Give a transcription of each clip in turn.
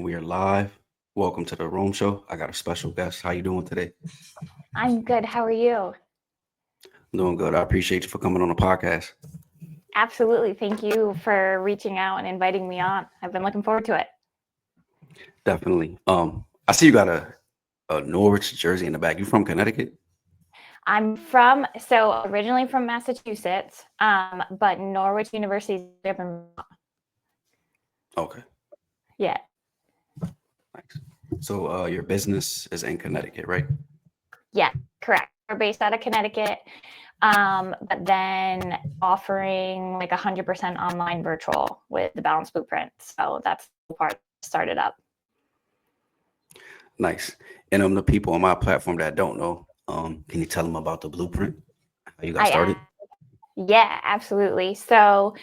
We are live. Welcome to the Room Show. I got a special guest. How you doing today? I'm good. How are you? I'm doing good. I appreciate you for coming on the podcast. Absolutely. Thank you for reaching out and inviting me on. I've been looking forward to it. Definitely. I see you got a Norwich jersey in the back. You from Connecticut? I'm originally from Massachusetts, but Norwich University is up in, Okay, yeah, nice. So your business is in Connecticut, right? yeah, correct. We're based out of Connecticut, but then offering like 100% online virtual with the Balance Blueprint. So that's the part that started up. Nice. And the people on my platform that don't know, can you tell them about the blueprint? How you got I, started? yeah, absolutely. So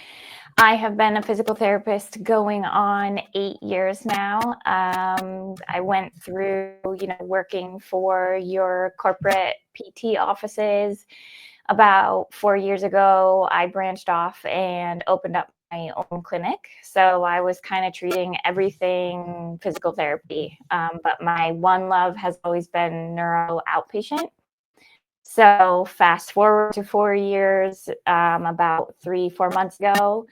I have been a physical therapist going on 8 years now. I went through, working for your corporate PT offices. About 4 years ago, I branched off and opened up my own clinic. So I was kind of treating everything physical therapy. But my one love has always been neuro outpatient. So fast forward to 4 years, about 3, 4 months ago,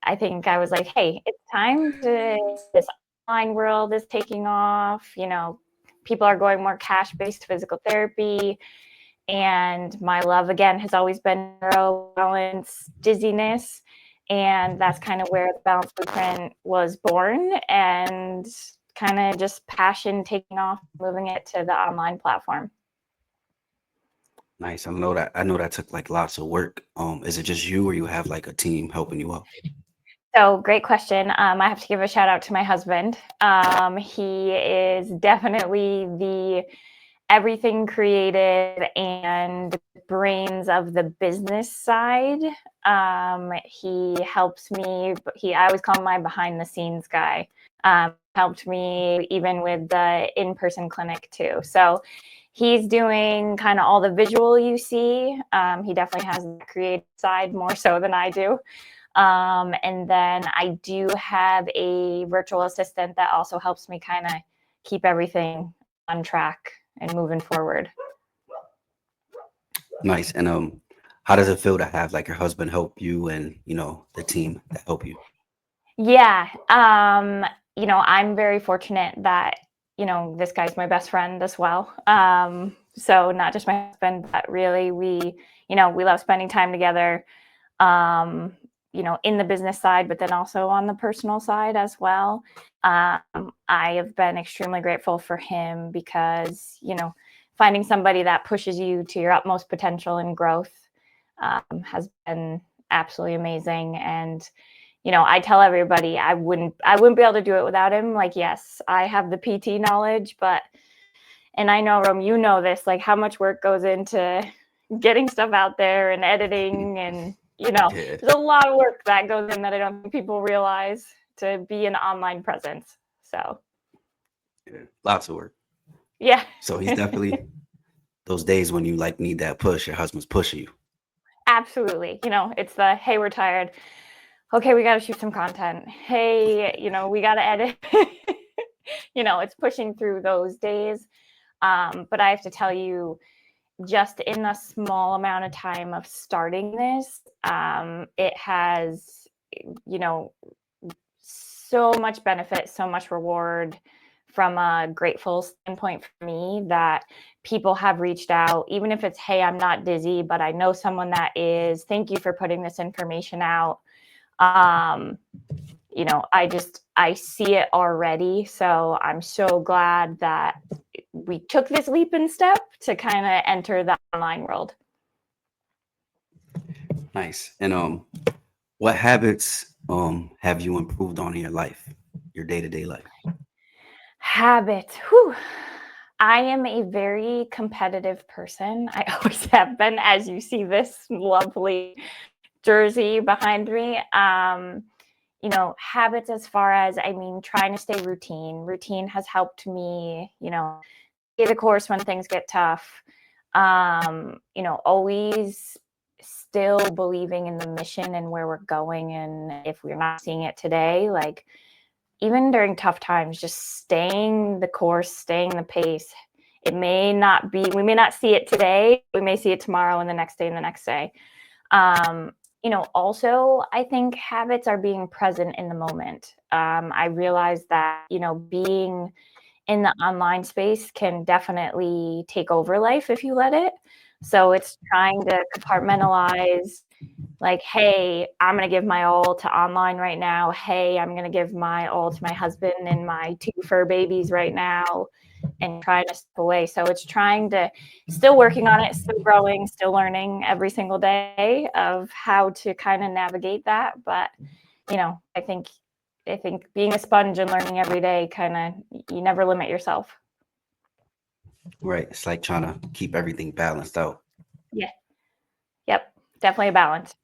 I think I was like, hey, it's time to, this online world is taking off. People are going more cash-based physical therapy. And my love, again, has always been neuro balance, dizziness. And that's kind of where the Balance Blueprint was born, and kind of just passion taking off, moving it to the online platform. Nice. I know that took like lots of work. Is it just you or you have like a team helping you out? So great question. I have to give a shout out to my husband. He is definitely the everything creative and brains of the business side. He helps me. I always call him my behind the scenes guy. Helped me even with the in-person clinic too. So he's doing kind of all the visual you see. He definitely has the creative side more so than I do. And then I do have a virtual assistant that also helps me kind of keep everything on track and moving forward. Nice. And how does it feel to have like your husband help you and the team that help you? Yeah. I'm very fortunate that, this guy's my best friend as well. So not just my husband, but really we love spending time together. Um, in the business side, but then also on the personal side as well. I have been extremely grateful for him because, finding somebody that pushes you to your utmost potential and growth has been absolutely amazing. And, I tell everybody I wouldn't be able to do it without him. Like, yes, I have the PT knowledge, and I know, Rome, you know this, like how much work goes into getting stuff out there and editing, and Yeah, there's a lot of work that goes in that I don't think people realize to be an online presence. So yeah, lots of work. yeah. So he's definitely those days when you like need that push. Your husband's pushing you. Absolutely. It's the, hey, we're tired. Okay, we got to shoot some content. Hey, we got to edit. It's pushing through those days. But I have to tell you, just in the small amount of time of starting this, it has, so much benefit, so much reward from a grateful standpoint for me, that people have reached out, even if it's, hey, I'm not dizzy, but I know someone that is. Thank you for putting this information out. Um, I see it already. So I'm so glad that we took this leap and step to kind of enter the online world. Nice. And what habits have you improved on in your life, your day-to-day life? Habits. Whew. I am a very competitive person. I always have been, as you see this lovely jersey behind me. Habits as far as, trying to stay routine. Routine has helped me, stay the course when things get tough. Always still believing in the mission and where we're going. And if we're not seeing it today, like even during tough times, just staying the course, staying the pace. It may not be, we may not see it today, we may see it tomorrow and the next day and the next day. Also, I think habits are being present in the moment. I realize that, being in the online space can definitely take over life if you let it. So it's trying to compartmentalize, like, hey, I'm going to give my all to online right now. Hey, I'm going to give my all to my husband and my 2 fur babies right now, and trying to step away. So it's trying to, still working on it, still growing, still learning every single day of how to kind of navigate that. But, I think being a sponge and learning every day, kind of, you never limit yourself. Right. It's like trying to keep everything balanced out. Yeah. Yep. Definitely a balance.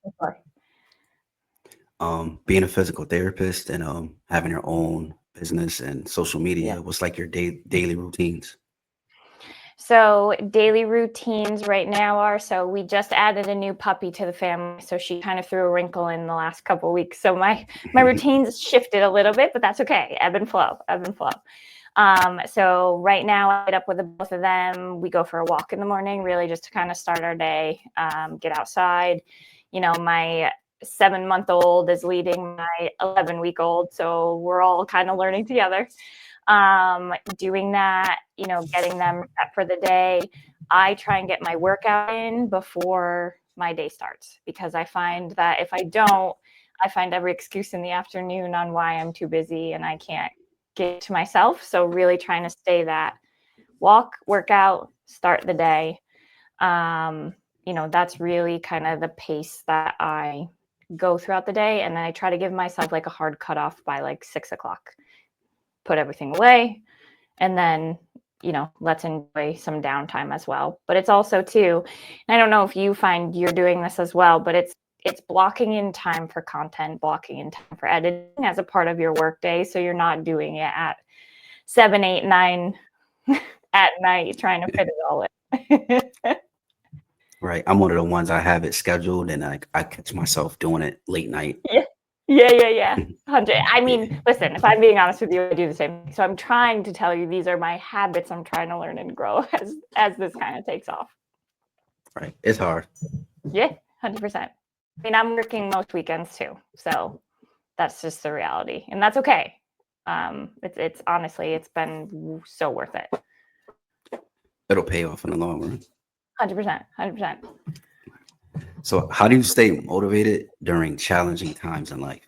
Being a physical therapist and having your own business and social Yeah. media, what's like your daily routines? So daily routines right now are, so we just added a new puppy to the family. So she kind of threw a wrinkle in the last couple of weeks. So my routines shifted a little bit, but that's okay. Ebb and flow, ebb and flow. So right now I get up with both of them. We go for a walk in the morning, really just to kind of start our day, get outside. My 7-month-old is leading my 11-week-old. So we're all kind of learning together. Doing that, getting them set for the day. I try and get my workout in before my day starts, because I find that if I don't, I find every excuse in the afternoon on why I'm too busy and I can't get to myself. So really trying to stay that walk, workout, start the day. That's really kind of the pace that I go throughout the day. And then I try to give myself like a hard cutoff by like 6 o'clock. Put everything away, and then let's enjoy some downtime as well. But it's also too, and I don't know if you find you're doing this as well, but it's blocking in time for content, blocking in time for editing as a part of your workday, so you're not doing it at 7, 8, 9 at night trying to fit it all in. Right. I'm one of the ones, I have it scheduled and I catch myself doing it late night. Yeah. 100. I mean, Yeah. listen, if I'm being honest with you, I do the same thing. So I'm trying to tell you, these are my habits I'm trying to learn and grow as this kind of takes off. Right. It's hard. Yeah, 100%. I mean, I'm working most weekends too, so that's just the reality, and that's okay. It's honestly, it's been so worth it. It'll pay off in the long run. 100%, 100%. So how do you stay motivated during challenging times in life?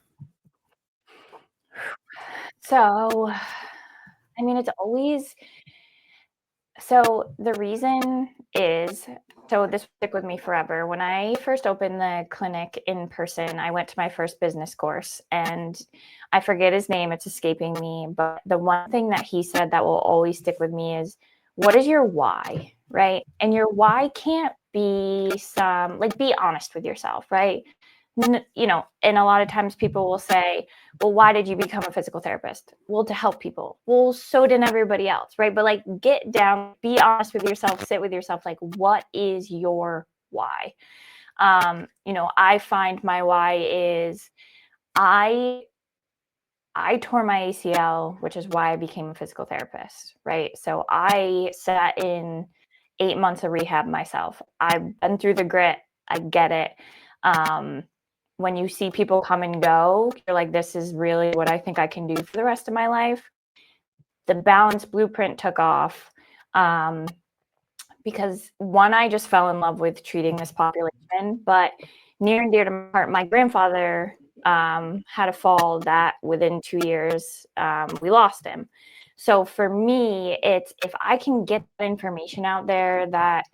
So, I mean, it's always, so the reason is, so this will stick with me forever. When I first opened the clinic in person, I went to my first business course, and I forget his name, it's escaping me, but the one thing that he said that will always stick with me is, what is your why, right? And your why can't be be honest with yourself, right? And a lot of times people will say, well, why did you become a physical therapist? Well, to help people. Well, so did everybody else, right? But like, get down, be honest with yourself, sit with yourself. Like, what is your why? I find my why is, I tore my ACL, which is why I became a physical therapist, right? So I sat in 8 months of rehab myself. I've been through the grit. I get it. When you see people come and go, you're like, this is really what I think I can do for the rest of my life. The balance blueprint took off, because one, I just fell in love with treating this population, but near and dear to my heart, my grandfather had a fall that within 2 years, we lost him. So for me, it's, if I can get that information out there, that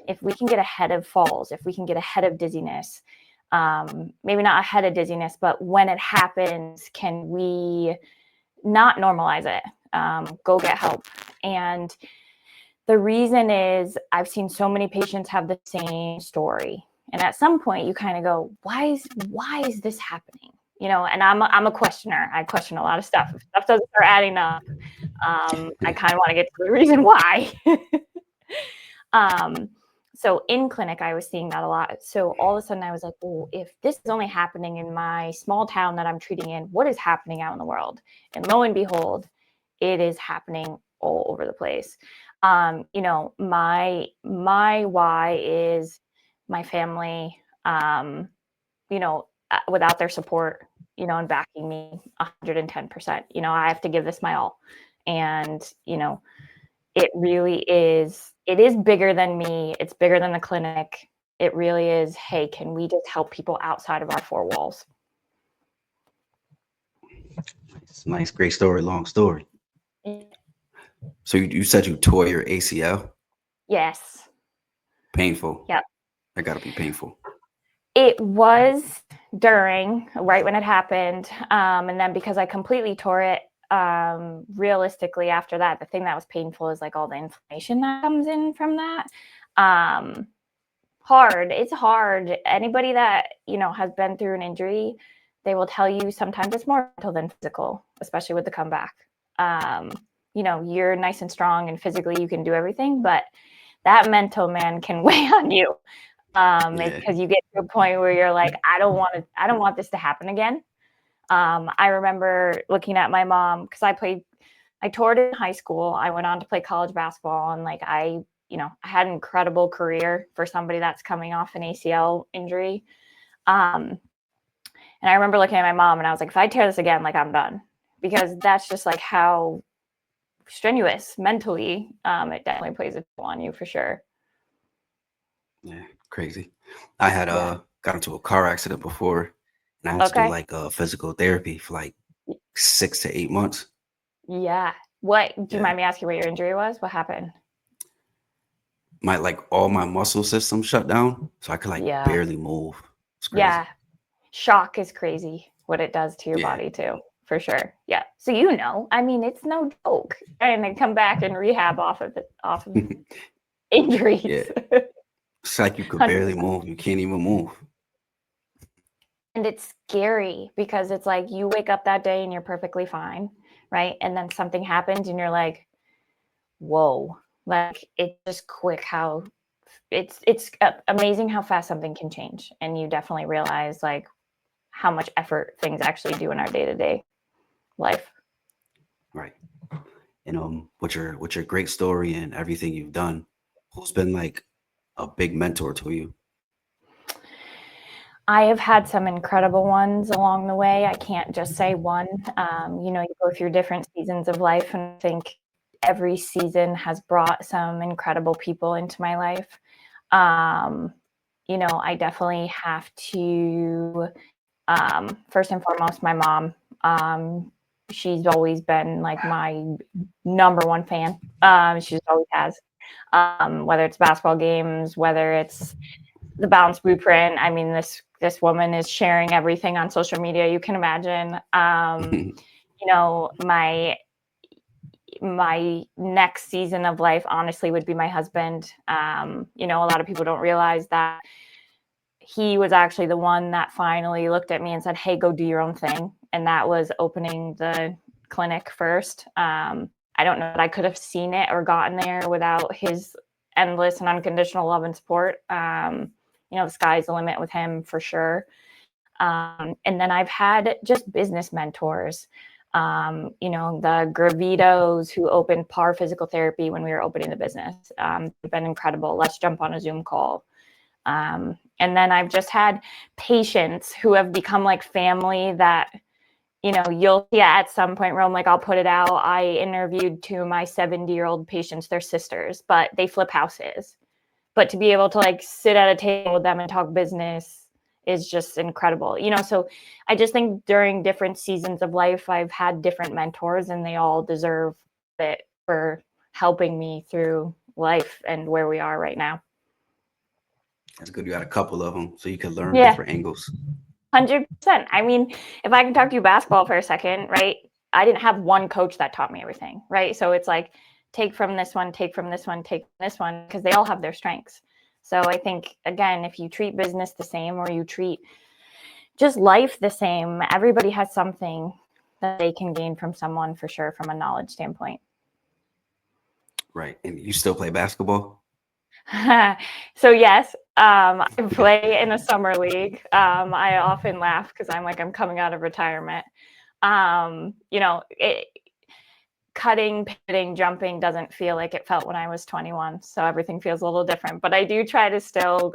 if we can get ahead of falls, if we can get ahead of dizziness, maybe not ahead of dizziness, but when it happens, can we not normalize it? Go get help. And the reason is, I've seen so many patients have the same story. And at some point you kind of go, why is this happening? And I'm a questioner. I question a lot of stuff. If stuff doesn't start adding up, I kind of want to get to the reason why. So in clinic, I was seeing that a lot. So all of a sudden I was like, well, if this is only happening in my small town that I'm treating in, what is happening out in the world? And lo and behold, it is happening all over the place. You know, my why is my family, you know, without their support, you know, and backing me 110%, you know, I have to give this my all. And, you know, it really is, it is bigger than me. It's bigger than the clinic. It really is, hey, can we just help people outside of our four walls? Nice, great story, long story. Mm. So you said you tore your ACL? Yes. Painful. Yep. That gotta be painful. It was during, right when it happened. And then because I completely tore it, realistically after that, the thing that was painful is like all the inflammation that comes in from that. Hard. It's hard. Anybody that, you know, has been through an injury, they will tell you sometimes it's more mental than physical, especially with the comeback. You know, you're nice and strong and physically you can do everything, but that mental man can weigh on you. It's Yeah. because you get to a point where you're like, I don't want this to happen again. I remember looking at my mom because I toured in high school. I went on to play college basketball, and like you know, I had an incredible career for somebody that's coming off an ACL injury. And I remember looking at my mom and I was like, if I tear this again, like I'm done, because that's just like how strenuous mentally. It definitely plays a toll on you for sure. Yeah, crazy. I had Yeah. got into a car accident before, and I had to do Okay. like physical therapy for like 6 to 8 months. Yeah. What do you Yeah, mind me asking what your injury was? What happened? my like all my muscle system shut down, so I could like Yeah. barely move. It's Yeah. crazy. Shock is crazy what it does to your Yeah, body too, for sure. Yeah. So you know, I mean, it's no joke. And then come back and rehab off of it, off of yeah. injuries. It's like you could barely 100%. move. You can't even move. And it's scary because it's like you wake up that day and you're perfectly fine, right? And then something happens and you're like, whoa. Like it's just quick how it's amazing how fast something can change. And you definitely realize like how much effort things actually do in our day-to-day life. Right. And with your great story and everything you've done, who's been like a big mentor to you? I have had some incredible ones along the way. I can't just say one. You know, you go through different seasons of life, and I think every season has brought some incredible people into my life. Um, you know, I definitely have to, first and foremost, my mom. She's always been like my number one fan. She just always has. Whether it's basketball games, whether it's the Balance Blueprint. I mean, this woman is sharing everything on social media you can imagine. You know, my next season of life, honestly, would be my husband. You know, a lot of people don't realize that he was actually the one that finally looked at me and said, "Hey, go do your own thing," and that was opening the clinic first. I don't know that I could have seen it or gotten there without his endless and unconditional love and support. You know, the sky's the limit with him for sure. And then I've had just business mentors. You know, the Gravitos who opened Par Physical Therapy when we were opening the business. They've been incredible. Let's jump on a Zoom call. And then I've just had patients who have become like family that, you know, you'll see at some point where I'm like, I'll put it out. I interviewed two of my 70-year-old patients, they're sisters, but they flip houses. But to be able to like sit at a table with them and talk business is just incredible. You know, so I just think during different seasons of life, I've had different mentors and they all deserve it for helping me through life and where we are right now. That's good. You got a couple of them, so you can learn Yeah. different angles. 100%. I mean, if I can talk to you basketball for a second, right? I didn't have one coach that taught me everything, right? So it's like take from this one, take from this one, take from this one, because they all have their strengths. So I think, again, if you treat business the same or you treat just life the same, everybody has something that they can gain from someone for sure from a knowledge standpoint. Right. And you still play basketball? So yes, I play in a summer league. I often laugh because I'm coming out of retirement. Cutting, pivoting, jumping doesn't feel like it felt when I was 21. So everything feels a little different. But I do try to still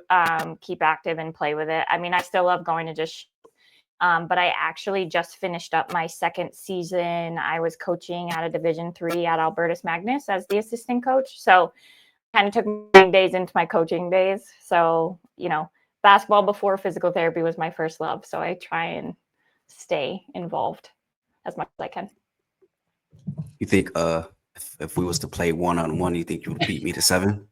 keep active and play with it. I mean, I still love going to just but I actually just finished up my second season. I was coaching at a Division III at Albertus Magnus as the assistant coach. So kind of took my days into my coaching days. So, basketball before physical therapy was my first love. So I try and stay involved as much as I can. You think if we was to play 1-on-1, you think you would beat me to 7?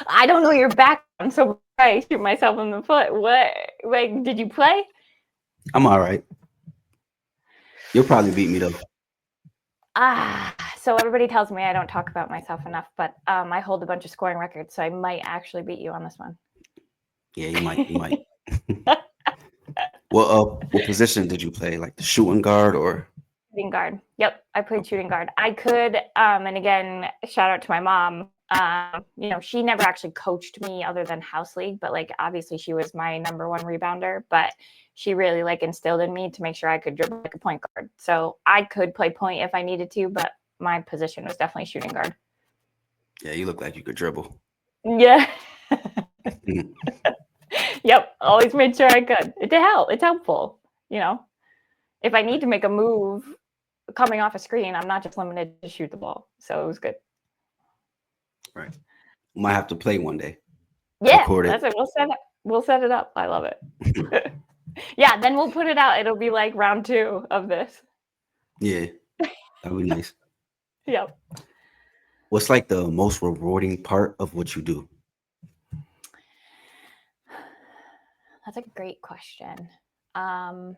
I don't know your background, so I shoot myself in the foot. What, like, did you play? I'm all right. You'll probably beat me though. So everybody tells me I don't talk about myself enough, but I hold a bunch of scoring records, so I might actually beat you on this one. Yeah, you might. You might. What position did you play? Like the shooting guard or? Shooting guard. Yep, I played shooting guard. I could, and again, shout out to my mom. She never actually coached me other than house league, but like obviously she was my number one rebounder. But she really like instilled in me to make sure I could dribble like a point guard. So I could play point if I needed to, but my position was definitely shooting guard. Yeah, you look like you could dribble. Yeah. Yep. Always made sure I could. It's helpful. If I need to make a move coming off a screen, I'm not just limited to shoot the ball. So it was good. Right. We might have to play one day. Yeah, Record it. that's it. We'll set it up. I love it. Yeah, then we'll put it out. It'll be like round 2 of this. Yeah, that'd be nice. Yep. What's like the most rewarding part of what you do? That's a great question. I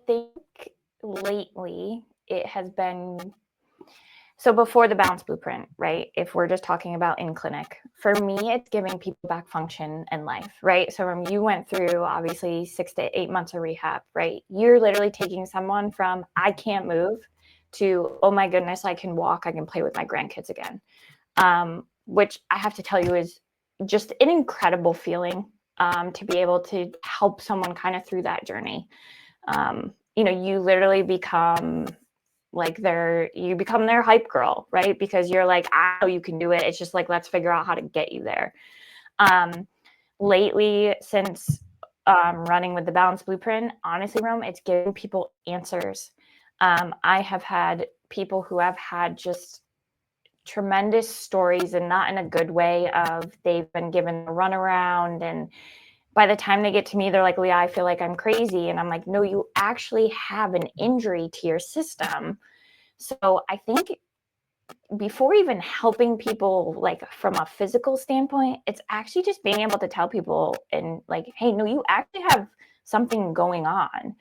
think lately it has been so before the balance blueprint, right? If we're just talking about in clinic, for me, it's giving people back function and life, right? So when you went through obviously 6 to 8 months of rehab, right? You're literally taking someone from I can't move to, oh my goodness, I can walk, I can play with my grandkids again. Which I have to tell you is just an incredible feeling to be able to help someone kind of through that journey. You literally become you become their hype girl, right? Because you're like, I know you can do it. It's just like, let's figure out how to get you there. Lately, since running with the balance blueprint, honestly, Rome, it's giving people answers. I have had people who have had just tremendous stories, and not in a good way of they've been given a runaround, and by the time they get to me, they're like, Leah, I feel like I'm crazy. And I'm like, no, you actually have an injury to your system. So I think before even helping people like from a physical standpoint, it's actually just being able to tell people and like, hey, no, you actually have something going on.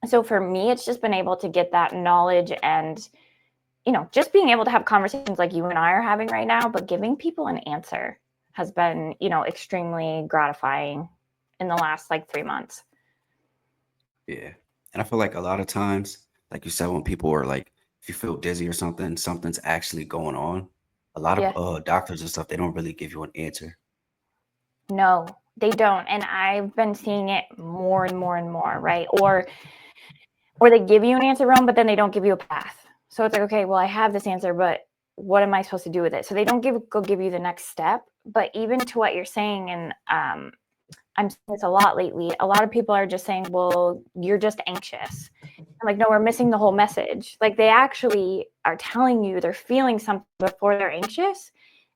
So for me, it's just been able to get that knowledge and just being able to have conversations like you and I are having right now, but giving people an answer has been, extremely gratifying in the last like 3 months. Yeah. And I feel like a lot of times, like you said, when people are like, if you feel dizzy or something, something's actually going on. A lot Yeah. of doctors and stuff, they don't really give you an answer. No, they don't. And I've been seeing it more and more and more, right? Or they give you an answer wrong, but then they don't give you a path. So it's like, okay, well, I have this answer, but what am I supposed to do with it? So they don't go give you the next step. But even to what you're saying, and I'm seeing this a lot lately, a lot of people are just saying, well, you're just anxious. I'm like, no, we're missing the whole message. Like they actually are telling you they're feeling something before they're anxious,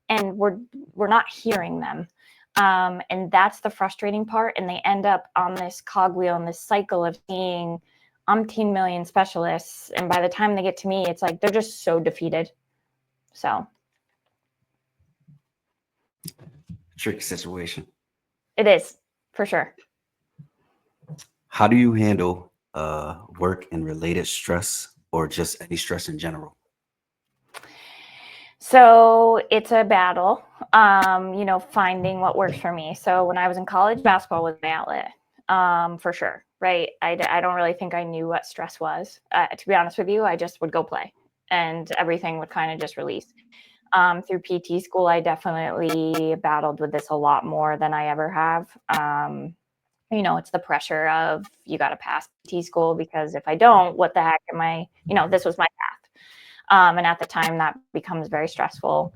and we're not hearing them. And that's the frustrating part. And they end up on this cogwheel and this cycle of seeing umpteen million specialists. And by the time they get to me, it's like they're just so defeated. So Tricky situation. it is, for sure. How do you handle work and related stress or just any stress in general? So it's a battle, finding what works for me. So when I was in college, basketball was my outlet, for sure, right? I don't really think I knew what stress was. To be honest with you, I just would go play and everything would kind of just release. Through PT school, I definitely battled with this a lot more than I ever have. It's the pressure of you got to pass PT school, because if I don't, what the heck am I? This was my path. And at the time, that becomes very stressful.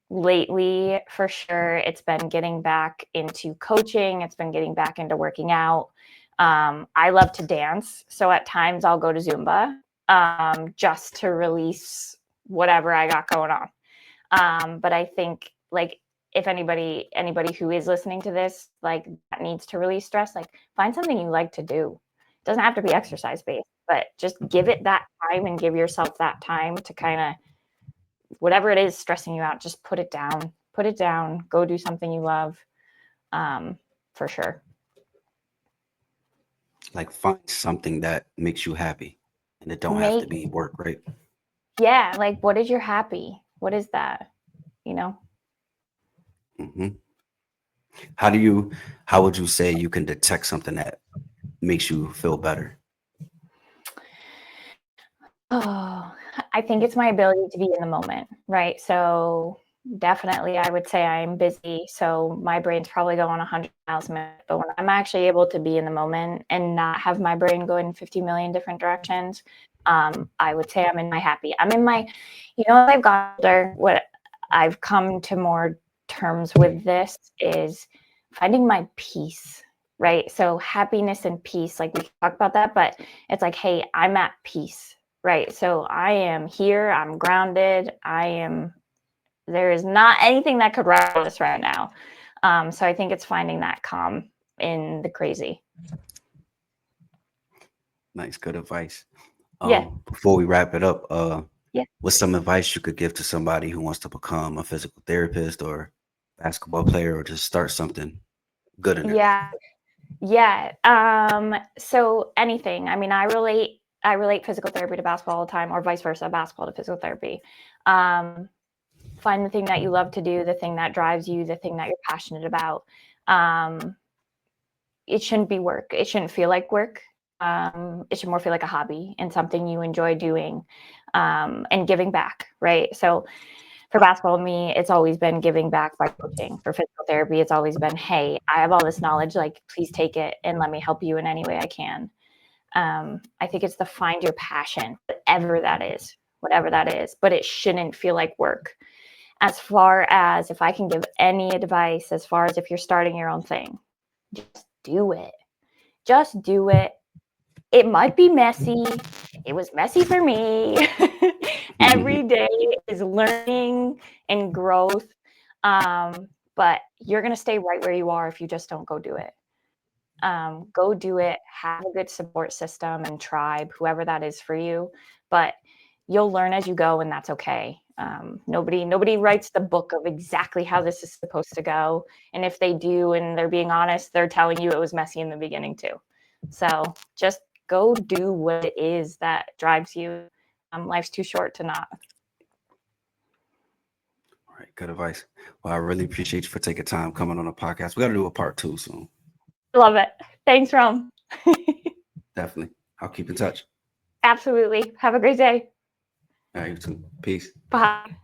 Lately, for sure, it's been getting back into coaching. It's been getting back into working out. I love to dance. So at times I'll go to Zumba just to release whatever I got going on. But I think, like, if anybody who is listening to this, like, that needs to release stress, like, find something you like to do. It doesn't have to be exercise based, but just give it that time and give yourself that time to kind of, whatever it is stressing you out, just put it down, go do something you love. For sure. Like find something that makes you happy, and it don't have to be work, right? Yeah, like, what is your happy? What is that? hmm How would you say you can detect something that makes you feel better? Oh, I think it's my ability to be in the moment, right? So definitely, I would say I'm busy, so my brain's probably going 100 miles a minute. But when I'm actually able to be in the moment and not have my brain go in 50 million different directions, I would say I'm in my happy. I'm in my, as I've gotten older, what I've come to more terms with this is finding my peace, right? So happiness and peace, like, we can talk about that, but it's like, hey, I'm at peace. Right. So I am here. I'm grounded. There is not anything that could rattle this right now. So I think it's finding that calm in the crazy. Nice, good advice. Yeah. Before we wrap it up, Yeah. what's some advice you could give to somebody who wants to become a physical therapist or basketball player, or just start something good in their life? Yeah. Yeah. So anything. I mean, I relate physical therapy to basketball all the time, or vice versa, basketball to physical therapy. Find the thing that you love to do, the thing that drives you, the thing that you're passionate about. It shouldn't be work. It shouldn't feel like work. It should more feel like a hobby and something you enjoy doing, and giving back, right? So for basketball, me, it's always been giving back by coaching. For physical therapy, it's always been, hey, I have all this knowledge, like, please take it and let me help you in any way I can. I think it's to find your passion, whatever that is, but it shouldn't feel like work. As far as, if I can give any advice, as far as if you're starting your own thing, just do it. Just do it. It might be messy. It was messy for me. Every day is learning and growth. But you're going to stay right where you are if you just don't go do it. Go do it. Have a good support system and tribe, whoever that is for you. But you'll learn as you go, and that's okay. Nobody writes the book of exactly how this is supposed to go. And if they do, and they're being honest, they're telling you it was messy in the beginning too. So just go do what it is that drives you. Life's too short to not. All right, good advice. Well, I really appreciate you for taking time coming on the podcast. We got to do a part 2 soon. Love it. Thanks, Rome. Definitely. I'll keep in touch. Absolutely. Have a great day. All right, you too. Peace. Bye.